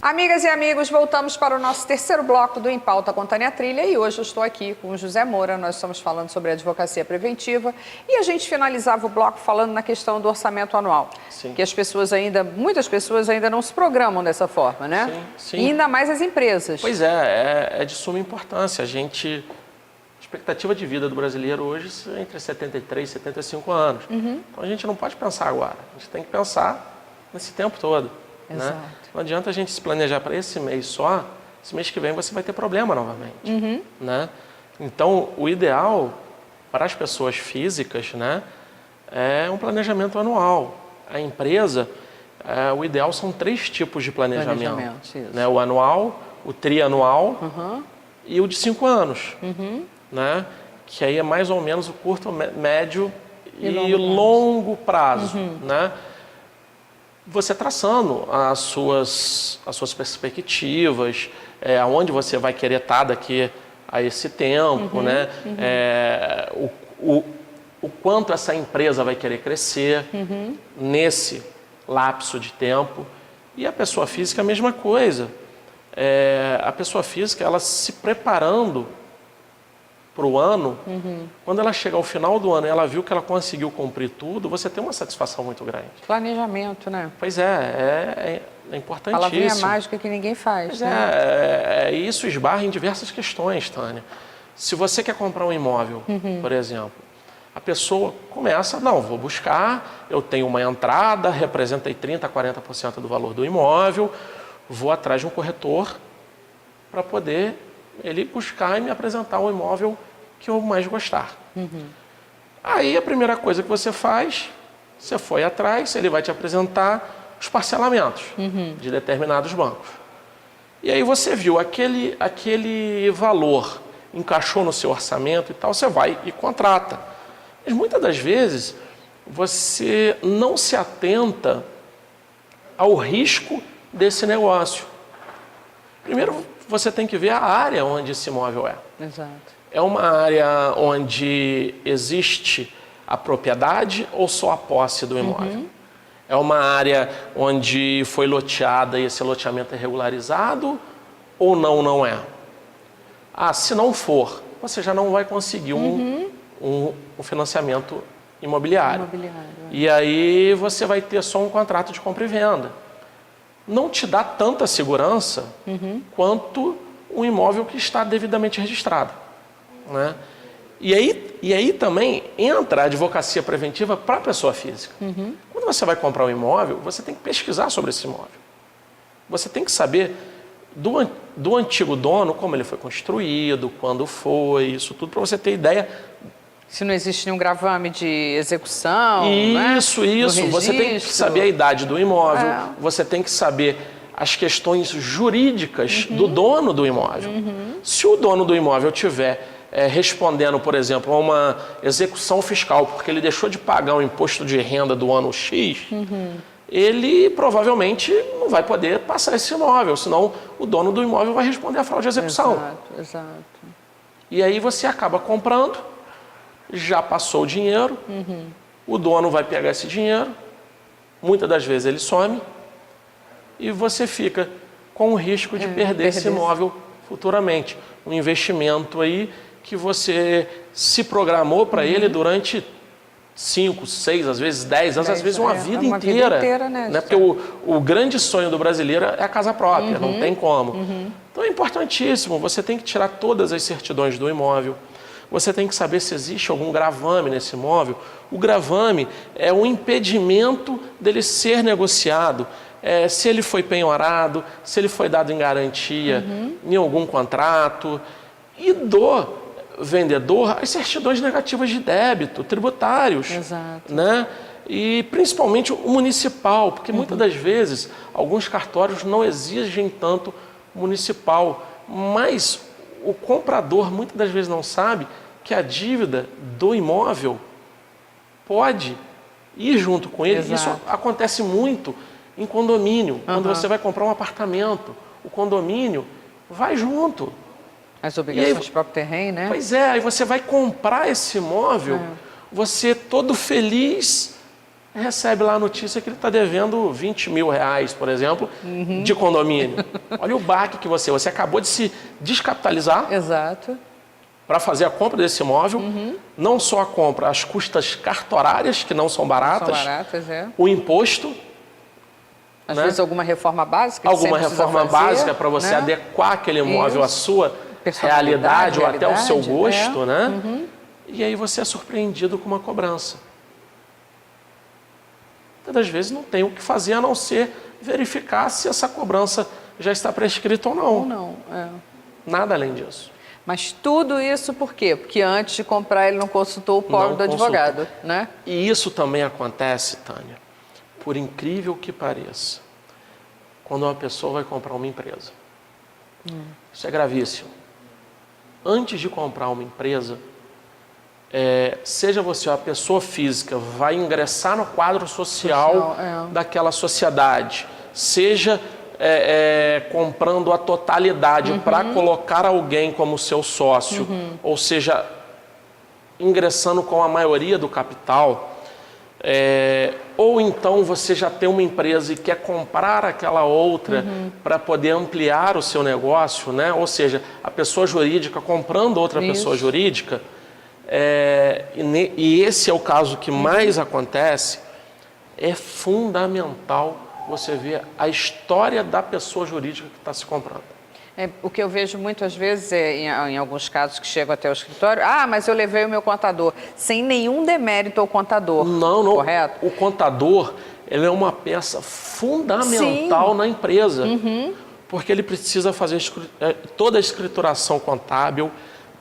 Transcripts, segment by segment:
Amigas e amigos, voltamos para o nosso terceiro bloco do Em Pauta com Tânia Trilha e hoje eu estou aqui com o José Moura, nós estamos falando sobre a advocacia preventiva e a gente finalizava o bloco falando na questão do orçamento anual, Sim. que muitas pessoas ainda não se programam dessa forma, né? Sim, sim. E ainda mais as empresas. Pois é de suma importância. A expectativa de vida do brasileiro hoje é entre 73 e 75 anos. Então a gente não pode pensar agora, a gente tem que pensar nesse tempo todo. Exato. Né? Não adianta a gente se planejar para esse mês só, esse mês que vem você vai ter problema novamente. Né? Então, o ideal para as pessoas físicas, né, é um planejamento anual. A empresa, o ideal são 3 tipos de planejamento. Né? O anual, o trianual e o de 5 anos. Né? Que aí é mais ou menos o curto, médio e longo prazo. Né? Você traçando as suas perspectivas, aonde você vai querer estar daqui a esse tempo, né? O quanto essa empresa vai querer crescer nesse lapso de tempo. E a pessoa física, a mesma coisa. A pessoa física, ela se preparando para o ano, quando ela chega ao final do ano e ela viu que ela conseguiu cumprir tudo, você tem uma satisfação muito grande. Planejamento, né? Pois é importantíssimo. Palavrinha mágica que ninguém faz. Pois né? Isso esbarra em diversas questões, Tânia. Se você quer comprar um imóvel, por exemplo, a pessoa começa, não, vou buscar, eu tenho uma entrada, representa aí 30% a 40% do valor do imóvel, vou atrás de um corretor para poder ele buscar e me apresentar um imóvel que eu mais gostar. Aí a primeira coisa que você faz, você foi atrás, ele vai te apresentar os parcelamentos de determinados bancos. E aí você viu aquele valor, encaixou no seu orçamento e tal, você vai e contrata. Mas muitas das vezes você não se atenta ao risco desse negócio. Primeiro, você tem que ver a área onde esse imóvel é. Exato. É uma área onde existe a propriedade ou só a posse do imóvel? É uma área onde foi loteada e esse loteamento é regularizado ou não é? Se não for, você já não vai conseguir um financiamento imobiliário. E aí você vai ter só um contrato de compra e venda. Não te dá tanta segurança quanto um imóvel que está devidamente registrado. Né? E aí também entra a advocacia preventiva para a pessoa física. Quando você vai comprar um imóvel, você tem que pesquisar sobre esse imóvel. Você tem que saber do antigo dono, como ele foi construído, quando foi, isso tudo, para você ter ideia. Se não existe nenhum gravame de execução, Isso. Você tem que saber a idade do imóvel, você tem que saber as questões jurídicas do dono do imóvel. Se o dono do imóvel tiver respondendo, por exemplo, a uma execução fiscal, porque ele deixou de pagar o imposto de renda do ano X, ele provavelmente não vai poder passar esse imóvel, senão o dono do imóvel vai responder à fraude de execução. Exato. E aí você acaba comprando, já passou o dinheiro, o dono vai pegar esse dinheiro, muitas das vezes ele some, e você fica com o risco de perder esse imóvel futuramente. Um investimento aí que você se programou para ele durante 5, 6, às vezes 10 anos, às vezes uma vida inteira. Né? Porque o grande sonho do brasileiro é a casa própria, não tem como. Então é importantíssimo, você tem que tirar todas as certidões do imóvel. Você tem que saber se existe algum gravame nesse imóvel. O gravame é um impedimento dele ser negociado. Se ele foi penhorado, se ele foi dado em garantia em algum contrato. E do vendedor, as certidões negativas de débito, tributários. Exato. Né? E principalmente o municipal, porque muitas das vezes alguns cartórios não exigem tanto municipal, mas o comprador muitas das vezes não sabe que a dívida do imóvel pode ir junto com ele. Isso acontece muito em condomínio. Quando você vai comprar um apartamento, o condomínio vai junto. As obrigações do próprio terreno, né? Pois é, aí você vai comprar esse imóvel, você todo feliz, recebe lá a notícia que ele está devendo 20 mil reais, por exemplo, de condomínio. Olha o baque que você acabou de se descapitalizar. Exato. Para fazer a compra desse imóvel, não só a compra, as custas cartorárias, que não são baratas, o imposto, às vezes alguma reforma básica. Alguma reforma básica para você adequar aquele imóvel à sua realidade ou até ao seu gosto, né? E aí você é surpreendido com uma cobrança. Muitas das vezes não tem o que fazer a não ser verificar se essa cobrança já está prescrita ou não. Ou não, Nada além disso. Mas tudo isso por quê? Porque antes de comprar ele não consultou o pobre do advogado, né? E isso também acontece, Tânia, por incrível que pareça, quando uma pessoa vai comprar uma empresa. Isso é gravíssimo. Antes de comprar uma empresa, seja você uma pessoa física, vai ingressar no quadro social daquela sociedade, seja comprando a totalidade para colocar alguém como seu sócio, ou seja, ingressando com a maioria do capital, ou então você já tem uma empresa e quer comprar aquela outra para poder ampliar o seu negócio, né? Ou seja, a pessoa jurídica comprando outra pessoa jurídica, e esse é o caso que mais acontece. É fundamental você ver a história da pessoa jurídica que está se comprando. O que eu vejo muitas vezes em alguns casos que chegam até o escritório, mas eu levei o meu contador, sem nenhum demérito ao contador. Não. Correto? O contador, ele é uma peça fundamental na empresa, porque ele precisa fazer toda a escrituração contábil,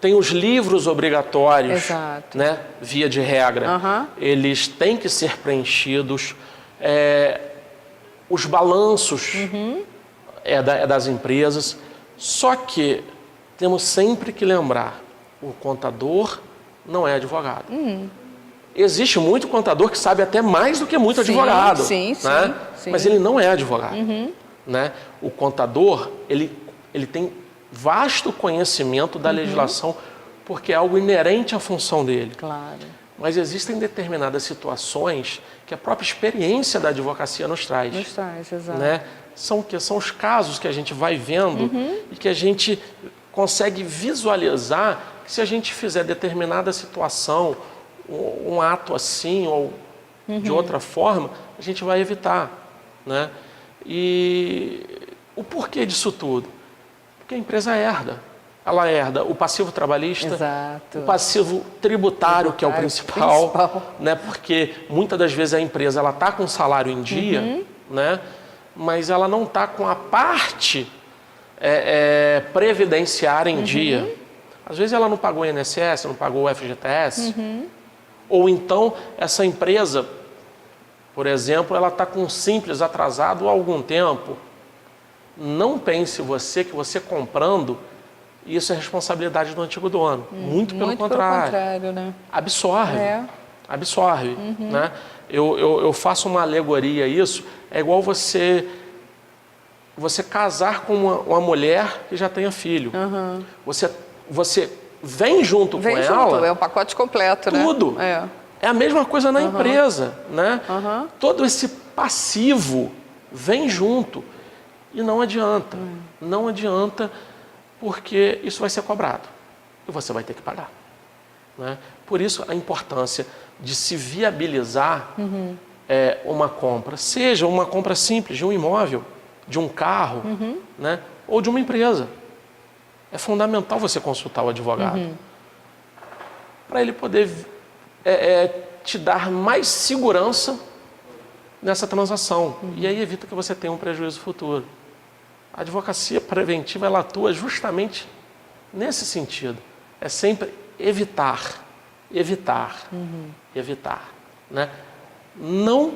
tem os livros obrigatórios, né, via de regra, eles têm que ser preenchidos, os balanços das empresas, só que temos sempre que lembrar, o contador não é advogado. Existe muito contador que sabe até mais do que muito advogado, né? Mas ele não é advogado. Né? O contador, ele tem vasto conhecimento da legislação, porque é algo inerente à função dele. Claro. Mas existem determinadas situações que a própria experiência da advocacia nos traz. Nos traz, exato. Né? São os casos que a gente vai vendo e que a gente consegue visualizar que se a gente fizer determinada situação, um ato assim ou de outra forma, a gente vai evitar. Né? E o porquê disso tudo? Porque a empresa herda. Ela herda o passivo trabalhista, o passivo tributário, que é o principal. Né? Porque muitas das vezes a empresa está com o salário em dia, né? Mas ela não está com a parte previdenciária em dia. Às vezes ela não pagou o INSS, não pagou o FGTS. Ou então essa empresa, por exemplo, ela está com um simples atrasado há algum tempo. Não pense que você comprando, isso é responsabilidade do antigo dono. Muito pelo contrário. Né? Absorve. Absorve. Né? Eu faço uma alegoria a isso. É igual você casar com uma mulher que já tenha filho. Você vem junto com ela. É um pacote completo, tudo. Né? É a mesma coisa na empresa. Né? Todo esse passivo vem junto. E não adianta. Não adianta, porque isso vai ser cobrado. E você vai ter que pagar. Né? Por isso a importância de se viabilizar uma compra. Seja uma compra simples de um imóvel, de um carro, né? Ou de uma empresa. É fundamental você consultar o advogado. Para ele poder te dar mais segurança nessa transação. E aí evita que você tenha um prejuízo futuro. A advocacia preventiva, ela atua justamente nesse sentido. É sempre evitar. Né? Não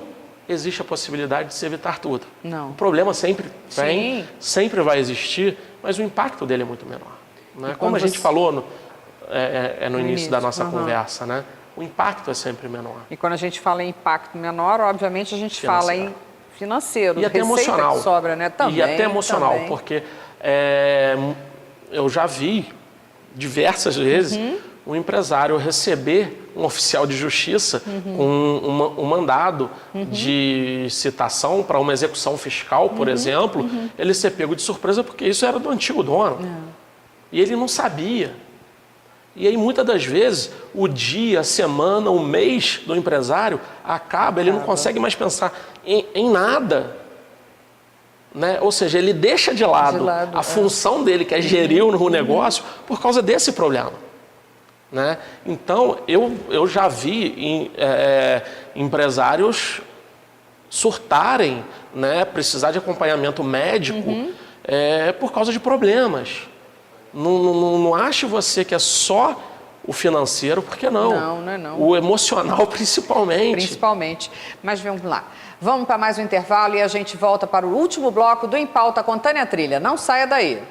existe a possibilidade de se evitar tudo. Não. O problema sempre tem, sempre vai existir, mas o impacto dele é muito menor. Né? Como a gente falou no início da nossa conversa, né? O impacto é sempre menor. E quando a gente fala em impacto menor, obviamente a gente fala em financeiro, e até emocional. Que sobra, né? Também, e até emocional, porque eu já vi diversas vezes o empresário receber um oficial de justiça com um mandado de citação para uma execução fiscal, por exemplo, ele ser pego de surpresa porque isso era do antigo dono. E ele não sabia. E aí, muitas das vezes, o dia, a semana, o mês do empresário acaba, ele não consegue mais pensar em nada. Né? Ou seja, ele deixa de lado a função dele, que é gerir o negócio, por causa desse problema. Né? Então, eu já vi empresários surtarem, né? Precisar de acompanhamento médico por causa de problemas. Não ache você que é só o financeiro, porque não. Não. O emocional, principalmente. Principalmente. Mas vamos lá. Vamos para mais um intervalo e a gente volta para o último bloco do Em Pauta com Tânia Trilha. Não saia daí.